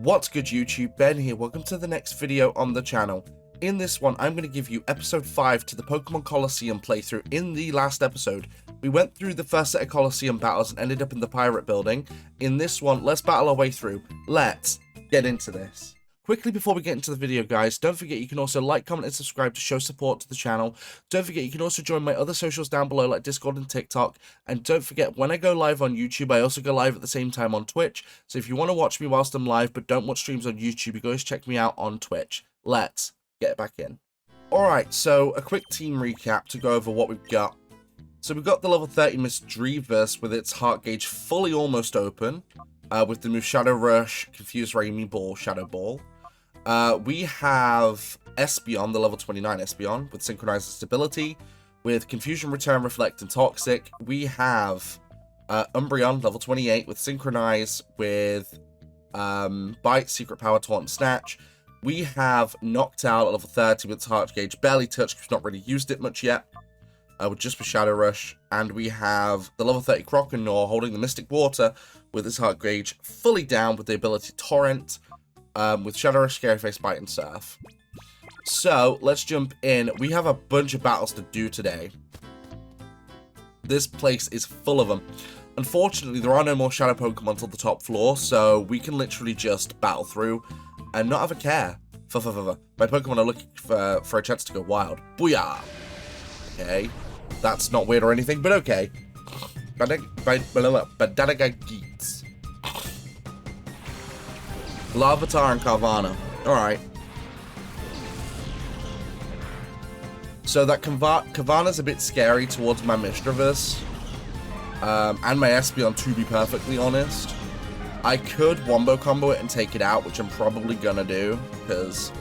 What's good YouTube, Ben here, welcome to the next video on the channel. In this one, I'm going to give you episode 5 to the Pokemon Colosseum playthrough. In the last episode, we went through the first set of Colosseum battles and ended up in the pirate building. In this one, let's battle our way through. Let's get into this. Quickly before we get into the video, guys, don't forget you can also like, comment, and subscribe to show support to the channel. Don't forget you can also join my other socials down below like Discord and TikTok. And don't forget, when I go live on YouTube, I also go live at the same time on Twitch. So if you want to watch me whilst I'm live but don't watch streams on YouTube, you can always check me out on Twitch. Let's get back in. Alright, so a quick team recap to go over what we've got. So we've got the level 30 Miss Dreverse with its heart gauge fully almost open. With the move Shadow Rush, Confuse Raimi Ball, Shadow Ball. We have Espeon, the level 29 Espeon, with Synchronized Stability, with Confusion Return, Reflect, and Toxic. We have Umbreon, level 28, with Synchronize, with Bite, Secret Power, Taunt, and Snatch. We have Noctowl at level 30 with its Heart Gauge barely touched, we've not really used it much yet, with just for Shadow Rush. And we have the level 30 Croconaw holding the Mystic Water with its Heart Gauge fully down with the ability Torrent, with Shadow Rush, Scary Face, Bite, and Surf. So, let's jump in. We have a bunch of battles to do today. This place is full of them. Unfortunately, there are no more Shadow Pokemon on the top floor, so we can literally just battle through and not have a care. My Pokemon are looking for a chance to go wild. Booyah! Okay. That's not weird or anything, but okay. Badadaga Geets. Larvitar and Carvanha. Alright. So that Carvanha's a bit scary towards my Misdreavus. And my Espeon, to be perfectly honest. I could Wombo combo it and take it out, which I'm probably gonna do, because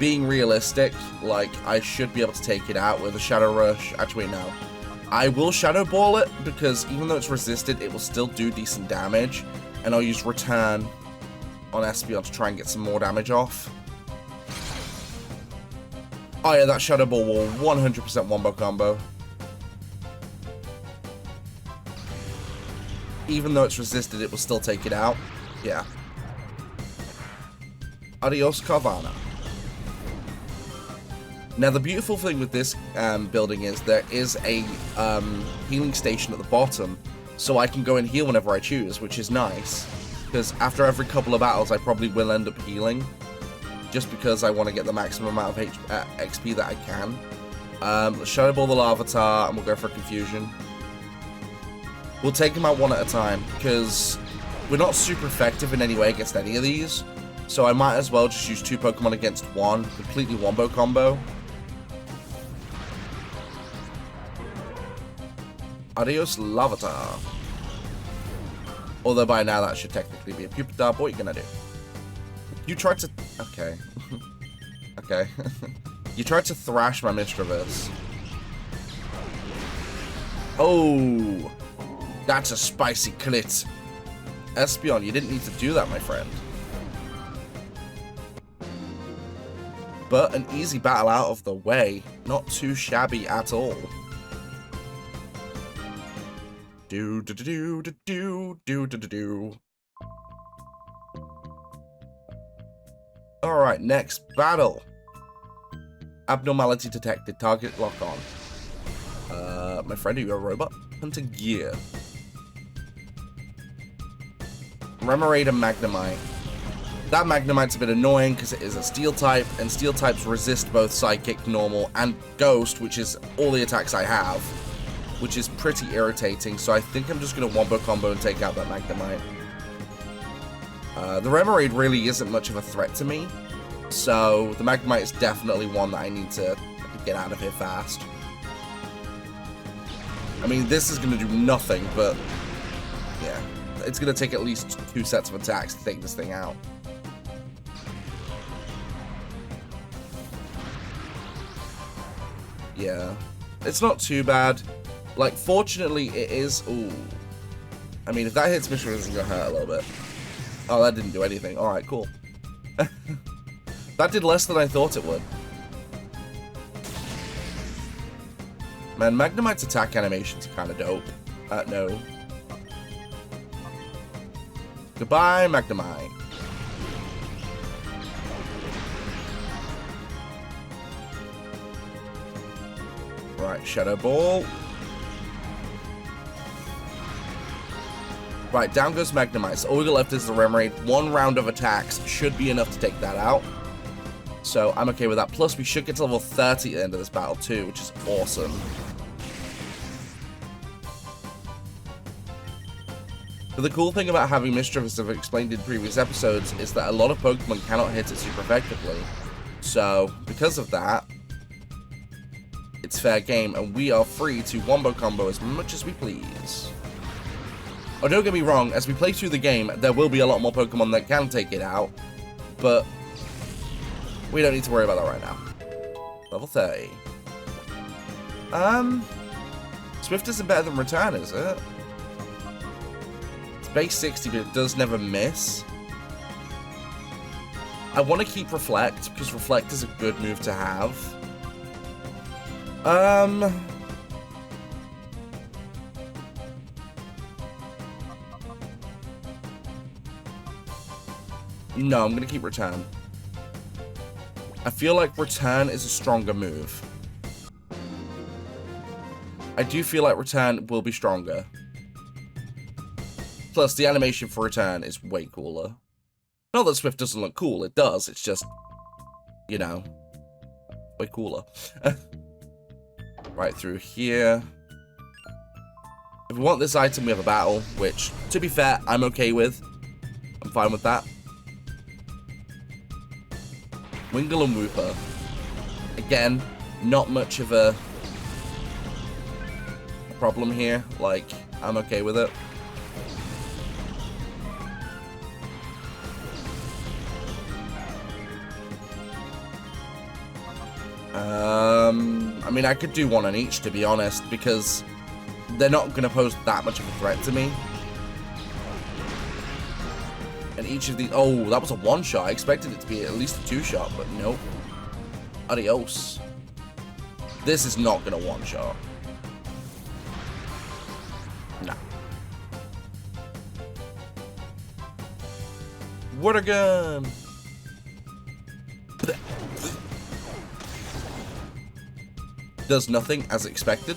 being realistic, like, I should be able to take it out with a Shadow Rush. Actually, wait, no. I will Shadow Ball it, because even though it's resisted, it will still do decent damage, and I'll use Return on Espeon to try and get some more damage off. Oh yeah, that Shadow Ball will 100% Wombo combo. Even though it's resisted, it will still take it out. Yeah. Adios, Carvanha. Now, the beautiful thing with this building is there is a healing station at the bottom, so I can go and heal whenever I choose, which is nice. Because after every couple of battles, I probably will end up healing, just because I want to get the maximum amount of XP that I can. Let's Shadow Ball the Larvitar, and we'll go for Confusion. We'll take them out one at a time, because we're not super effective in any way against any of these, so I might as well just use 2 Pokemon against 1, completely Wombo combo. Adios, Larvitar. Although by now that should technically be a Pupitar. What are you gonna do? You tried to... Okay. Okay. You tried to thrash my Misdreavus. Oh! That's a spicy clit. Espeon, you didn't need to do that, my friend. But an easy battle out of the way. Not too shabby at all. Alright, next battle. Abnormality detected. Target lock on. My friend, are you a robot? Hunter Gear. Remoraid and Magnemite. That Magnemite's a bit annoying because it is a Steel type, and Steel types resist both Psychic, Normal, and Ghost, which is all the attacks I have, which is pretty irritating, so I think I'm just going to Wombo combo and take out that Magnemite. The Remoraid really isn't much of a threat to me, so the Magnemite is definitely one that I need to get out of here fast. I mean, this is going to do nothing, but yeah, it's going to take at least 2 sets of attacks to take this thing out. Yeah, it's not too bad. Like, fortunately, it is... Ooh. I mean, if that hits Misdreavus, it's going to hurt a little bit. Oh, that didn't do anything. Alright, cool. That did less than I thought it would. Man, Magnemite's attack animations are kind of dope. No. Goodbye, Magnemite. Right, Shadow Ball. Right, down goes Magnemite. So all we got left is the Remoraid. 1 round of attacks should be enough to take that out. So I'm okay with that. Plus, we should get to level 30 at the end of this battle too, which is awesome. But the cool thing about having Mischievous, as I've explained in previous episodes, is that a lot of Pokemon cannot hit it super effectively. So, because of that, it's fair game, and we are free to wombo combo as much as we please. Oh, don't get me wrong, as we play through the game, there will be a lot more Pokemon that can take it out, but we don't need to worry about that right now. Level 30. Swift isn't better than Return, is it? It's base 60, but it does never miss. I want to keep Reflect, because Reflect is a good move to have. No, I'm going to keep Return. I feel like Return is a stronger move. I do feel like Return will be stronger. Plus, the animation for Return is way cooler. Not that Swift doesn't look cool, it does, it's just, you know, way cooler. Right through here. If we want this item, we have a battle, which, to be fair, I'm okay with. I'm fine with that. Wingull and Wooper. Again, not much of a problem here. Like, I'm okay with it. I mean, I could do one on each, to be honest, because they're not going to pose that much of a threat to me. And each of these... Oh, that was a one-shot. I expected it to be at least a 2-shot, but nope. Adios. This is not going to one-shot. No. Water gun! Does nothing as expected.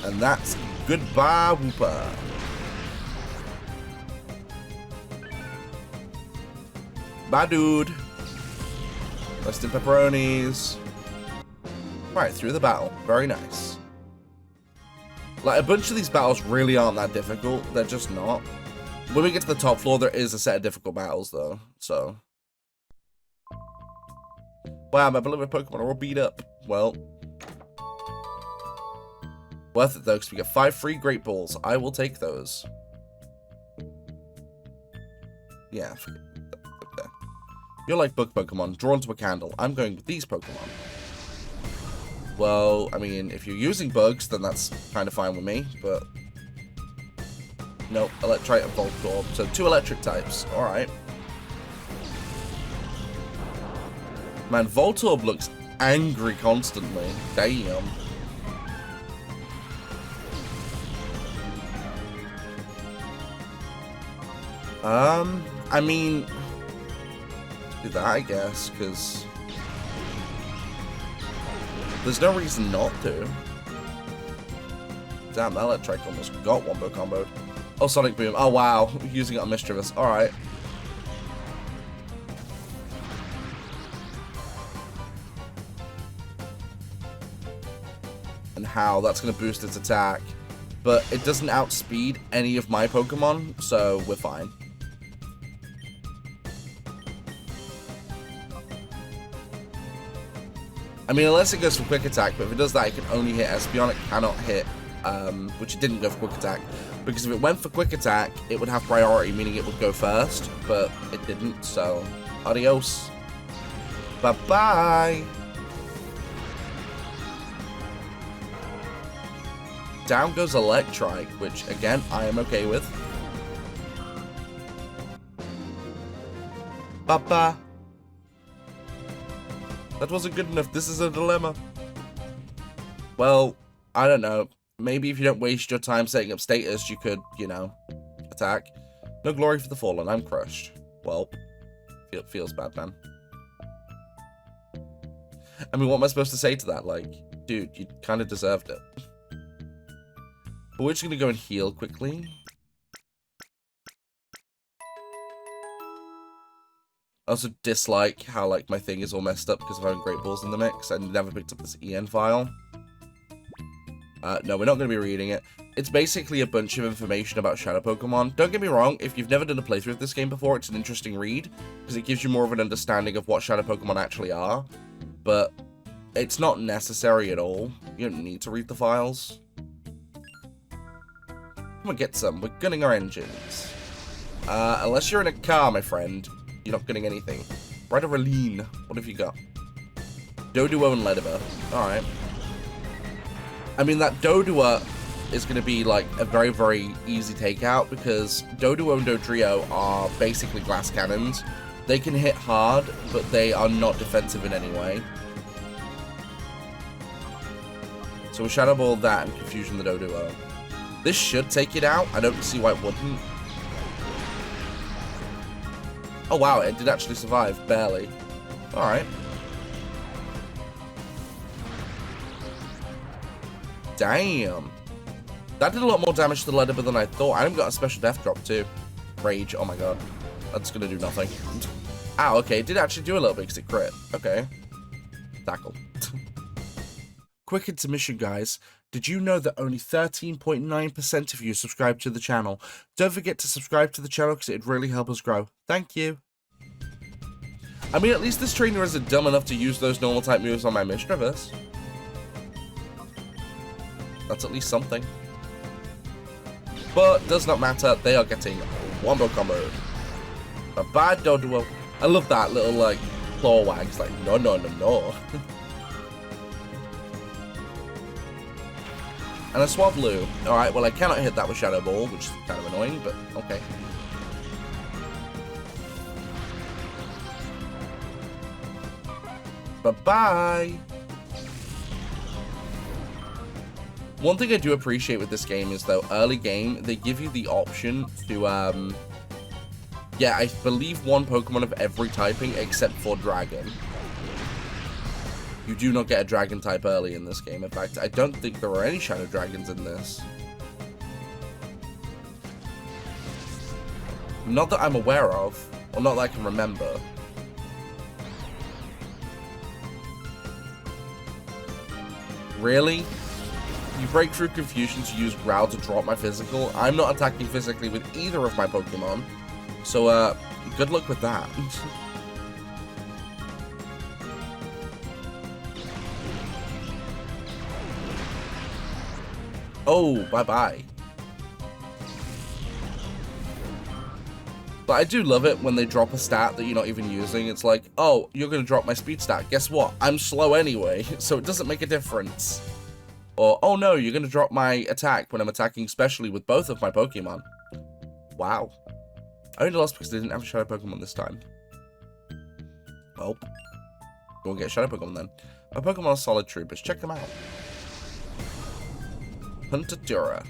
And that's goodbye, Wooper. Bye, dude. Rest in pepperonis. Right, through the battle. Very nice. Like, a bunch of these battles really aren't that difficult. They're just not. When we get to the top floor, there is a set of difficult battles, though. So... Wow, my beloved Pokemon are all beat up. Well. Worth it, though, because we get 5 free Great Balls. I will take those. Yeah, forget that. You're like book Pokemon, drawn to a candle. I'm going with these Pokemon. Well, I mean, if you're using bugs, then that's kind of fine with me, but... Nope, Electrite and Voltorb. So 2 electric types. Alright. Man, Voltorb looks angry constantly. Damn. I mean... do that, I guess, because... there's no reason not to. Damn, that Electric almost got wombo comboed. Oh, Sonic Boom. Oh, wow. Using it on Mischievous. Alright. And how that's going to boost its attack. But it doesn't outspeed any of my Pokemon, so we're fine. I mean, unless it goes for Quick Attack, but if it does that, it can only hit Espeon. It cannot hit, which it didn't go for Quick Attack. Because if it went for Quick Attack, it would have priority, meaning it would go first, but it didn't, so adios. Bye-bye. Down goes Electrike, which, again, I am okay with. Bye-bye. That wasn't good enough. This is a dilemma. Well, I don't know. Maybe if you don't waste your time setting up status, you could, you know, attack. No glory for the fallen. I'm crushed. Well, feels bad, man. I mean, what am I supposed to say to that? Like, dude, you kind of deserved it. But we're just going to go and heal quickly. I also dislike how, like, my thing is all messed up because of having Great Balls in the mix. I never picked up this EN file. No, we're not going to be reading it. It's basically a bunch of information about Shadow Pokemon. Don't get me wrong, if you've never done a playthrough of this game before, it's an interesting read, because it gives you more of an understanding of what Shadow Pokemon actually are. But it's not necessary at all. You don't need to read the files. Come on, get some. We're gunning our engines. Unless you're in a car, my friend, you're not gunning anything. Right over lean. What have you got? Doduo and Ledibur. Alright. I mean, that Doduo is going to be, like, a very, very easy takeout, because Doduo and Dodrio are basically glass cannons. They can hit hard, but they are not defensive in any way. So we Shadow Ball that and Confusion the Doduo. This should take it out. I don't see why it wouldn't. Oh, wow, it did actually survive. Barely. Alright. Damn. That did a lot more damage to the Ledibur than I thought. I even got a special death drop too. Rage. Oh my god. That's gonna do nothing. Ow, okay. It did actually do a little bit because it crit. Okay. Tackle. Quick intermission, guys. Did you know that only 13.9% of you subscribe to the channel? Don't forget to subscribe to the channel because it'd really help us grow. Thank you. I mean, at least this trainer isn't dumb enough to use those normal type moves on my Mischievous. That's at least something. But does not matter. They are getting Wombo Combo. Bye-bye, Doduo. I love that little, like, claw wag. It's like, no, no, no, no. And a Swablu. Alright, well, I cannot hit that with Shadow Ball, which is kind of annoying, but okay. Bye-bye. One thing I do appreciate with this game is, though, early game, they give you the option to, yeah, I believe one Pokemon of every typing except for Dragon. You do not get a Dragon type early in this game. In fact, I don't think there are any Shadow Dragons in this. Not that I'm aware of, or not that I can remember. Really? You break through Confusion to use Growl to drop my physical. I'm not attacking physically with either of my Pokemon. So, good luck with that. Oh, bye-bye. But I do love it when they drop a stat that you're not even using. It's like, oh, you're going to drop my speed stat. Guess what? I'm slow anyway, so it doesn't make a difference. Or, oh no, you're going to drop my attack when I'm attacking specially with both of my Pokemon. Wow. I only lost because they didn't have a Shadow Pokemon this time. Well, go and get a Shadow Pokemon then. My Pokemon are solid troopers. Check them out. Hunter-Tura.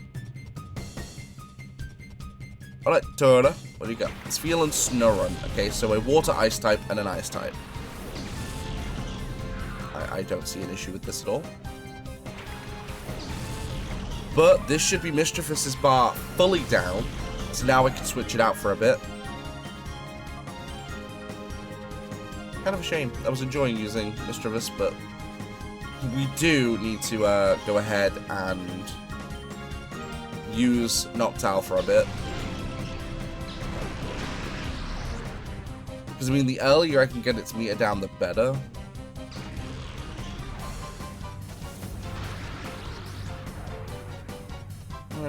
Alright, Tura. What do you got? It's Feel and Snurrun. Okay, so a Water Ice type and an Ice type. I don't see an issue with this at all. But this should be Mischievous's bar fully down. So now I can switch it out for a bit. Kind of a shame. I was enjoying using Mischievous, but we do need to go ahead and use Noctowl for a bit. Because, I mean, the earlier I can get its meter down, the better.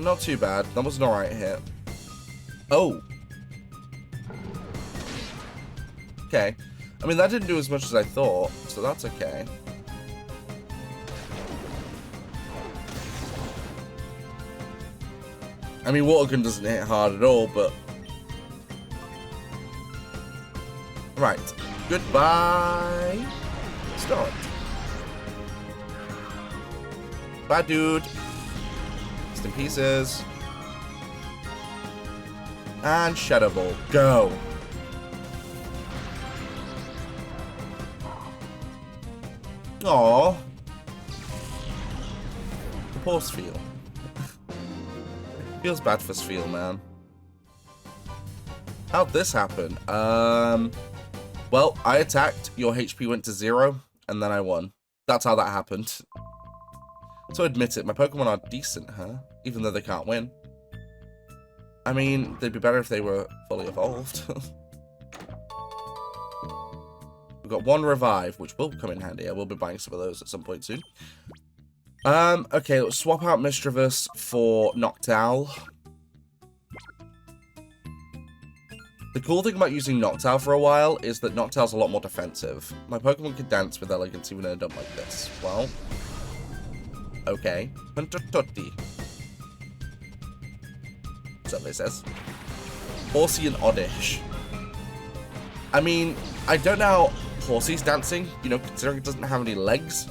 Not too bad. That was an alright hit. Oh. Okay. I mean, that didn't do as much as I thought, so that's okay. I mean, Water Gun doesn't hit hard at all, but... Right. Goodbye. Start. Bye, dude. In pieces. And Shadow Ball. Go. Aww. The poor Spheal. Feels bad for Spheal, man. How'd this happen? Well, I attacked, your HP went to 0, and then I won. That's how that happened. So admit it, my Pokemon are decent, huh? Even though they can't win. I mean, they'd be better if they were fully evolved. We've got 1 Revive, which will come in handy. I will be buying some of those at some point soon. Okay, let's swap out Mischievous for Noctowl. The cool thing about using Noctowl for a while is that Noctowl's a lot more defensive. My Pokemon can dance with elegance even end up like this. Well, okay. Hunter Tutti. Somebody says. Horsey and Oddish. I mean, I don't know how Horsey's dancing, you know, considering it doesn't have any legs.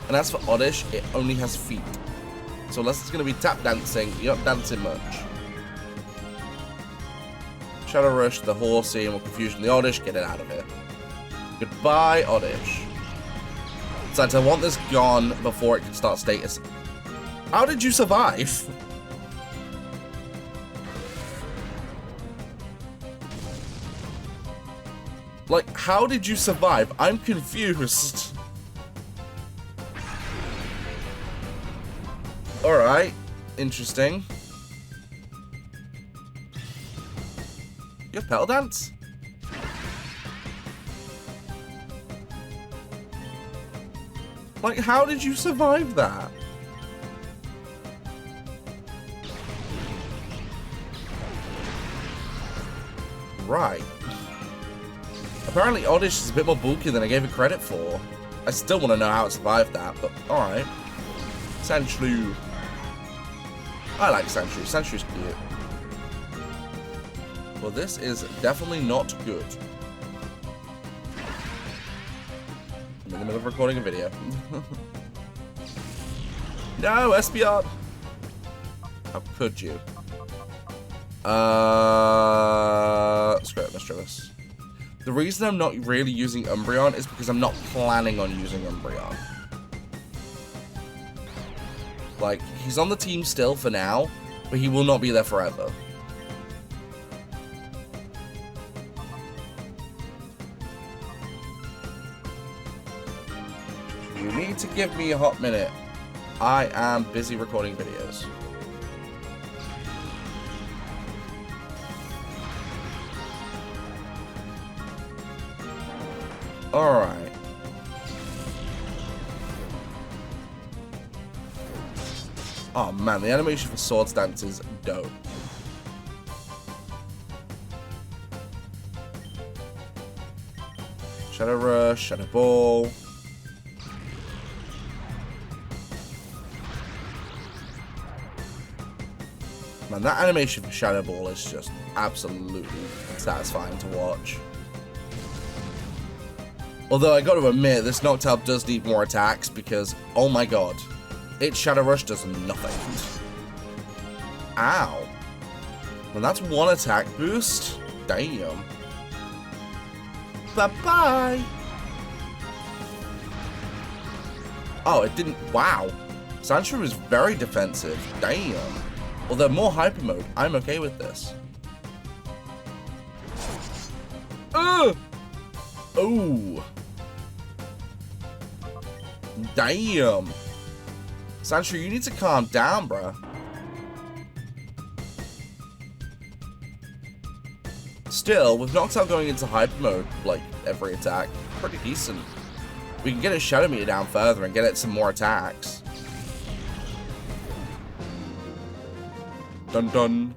And as for Oddish, it only has feet. So unless it's going to be tap dancing, you're not dancing much. Shadow Rush, the Horsey, and more confusion. The Oddish, get it out of here. Goodbye, Oddish. Besides, I want this gone before it can start status. How did you survive? Like, how did you survive? I'm confused. Alright. Interesting. You have Petal Dance? Like, how did you survive that? Right. Apparently Oddish is a bit more bulky than I gave it credit for. I still want to know how it survived that, but alright. Sandshrew. I like Sandshrew. Sandshrew's cute. Well, this is definitely not good. I'm in the middle of recording a video. No, Espeon! How could you? Screw it, Mischievous. The reason I'm not really using Umbreon is because I'm not planning on using Umbreon. Like, he's on the team still for now, but he will not be there forever. You need to give me a hot minute. I am busy recording videos. Alright. Oh man, the animation for Swords Dance is dope. Shadow Rush, Shadow Ball. Man, that animation for Shadow Ball is just absolutely satisfying to watch. Although I gotta admit, this Noctowl does need more attacks because, oh my god, its Shadow Rush does nothing. Ow. Well, that's 1 attack boost? Damn. Bye-bye. Oh, it didn't, wow. Sandshrew is very defensive, damn. Although more hyper mode, I'm okay with this. Ugh! Oh. Damn. Sandshrew, you need to calm down, bruh. Still, with Noctowl going into hyper mode, like, every attack, pretty decent. We can get its Shadow Meter down further and get it some more attacks. Dun dun.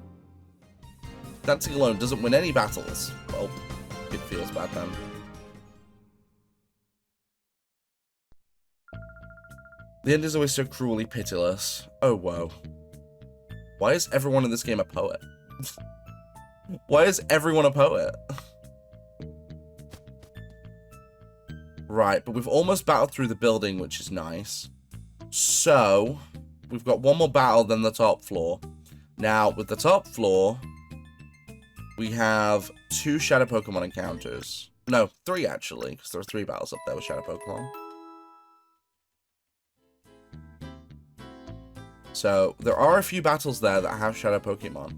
Dancing alone doesn't win any battles. Well, it feels bad then. The end is always so cruelly pitiless. Oh, whoa. Why is everyone in this game a poet? Why is everyone a poet? Right, but we've almost battled through the building, which is nice. So, we've got 1 more battle than the top floor. Now, with the top floor, we have 2 Shadow Pokemon encounters. No, 3 actually, because there are 3 battles up there with Shadow Pokemon. So there are a few battles there that have shadow Pokemon.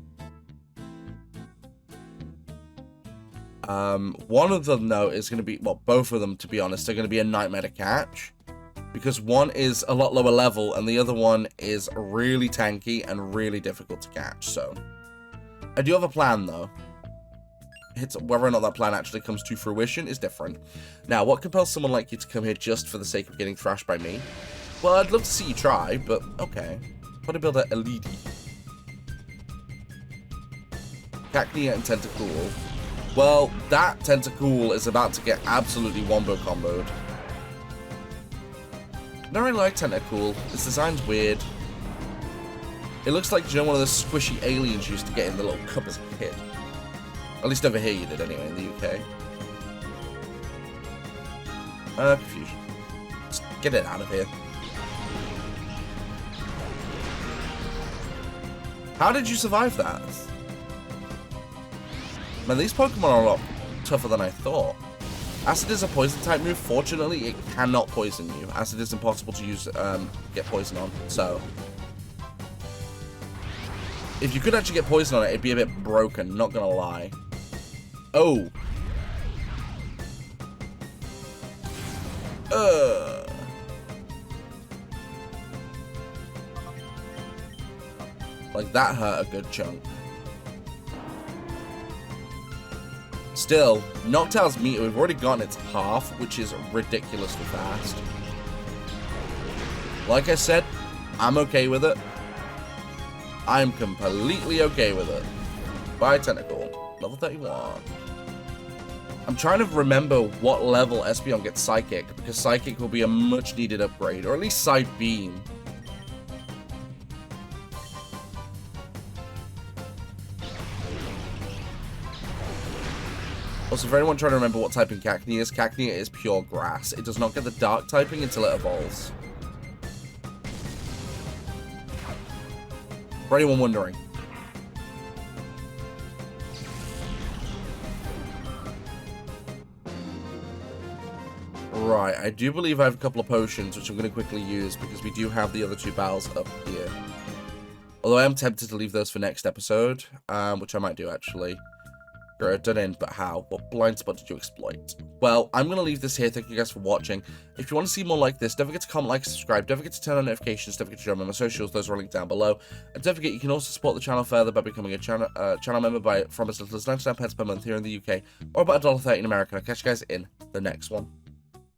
One of them, though, is going to be, well, both of them, to be honest, are going to be a nightmare to catch. Because one is a lot lower level, and the other one is really tanky and really difficult to catch. So, I do have a plan, though. Whether or not that plan actually comes to fruition is different. Now, what compels someone like you to come here just for the sake of getting thrashed by me? Well, I'd love to see you try, but okay. Bodybuilder Elite. Cacnea and Tentacool. Well, that Tentacool is about to get absolutely wombo comboed. I don't really like Tentacool. Its design's weird. It looks like, you know, one of those squishy aliens you used to get in the little cup as a kid. At least over here you did anyway, in the UK. Confusion. Just get it out of here. How did you survive that? Man, these Pokemon are a lot tougher than I thought. Acid is a poison type move. Fortunately, it cannot poison you. Acid is impossible to use, get poison on. So, if you could actually get poison on it, it'd be a bit broken, not gonna lie. Oh. Like, that hurt a good chunk. Still, Noctow's meter, we've already gotten its half, which is ridiculously fast. Like I said, I'm okay with it. I'm completely okay with it. Bye, Tentacle. Level 31. I'm trying to remember what level Espeon gets Psychic, because Psychic will be a much needed upgrade, or at least Side Beam. Also, for anyone trying to remember what typing Cacnea is pure grass. It does not get the dark typing until it evolves. For anyone wondering. Right, I do believe I have a couple of potions, which I'm going to quickly use, because we do have the other two battles up here. Although I am tempted to leave those for next episode, which I might do, actually. Done in, but how? What blind spot did you exploit? Well, I'm going to leave this here. Thank you guys for watching. If you want to see more like this, don't forget to comment, like, subscribe. Don't forget to turn on notifications. Don't forget to join me on my socials. Those are linked down below. And don't forget, you can also support the channel further by becoming a channel member from as little as 99 pence per month here in the UK, or about $1.30 in America. I'll catch you guys in the next one.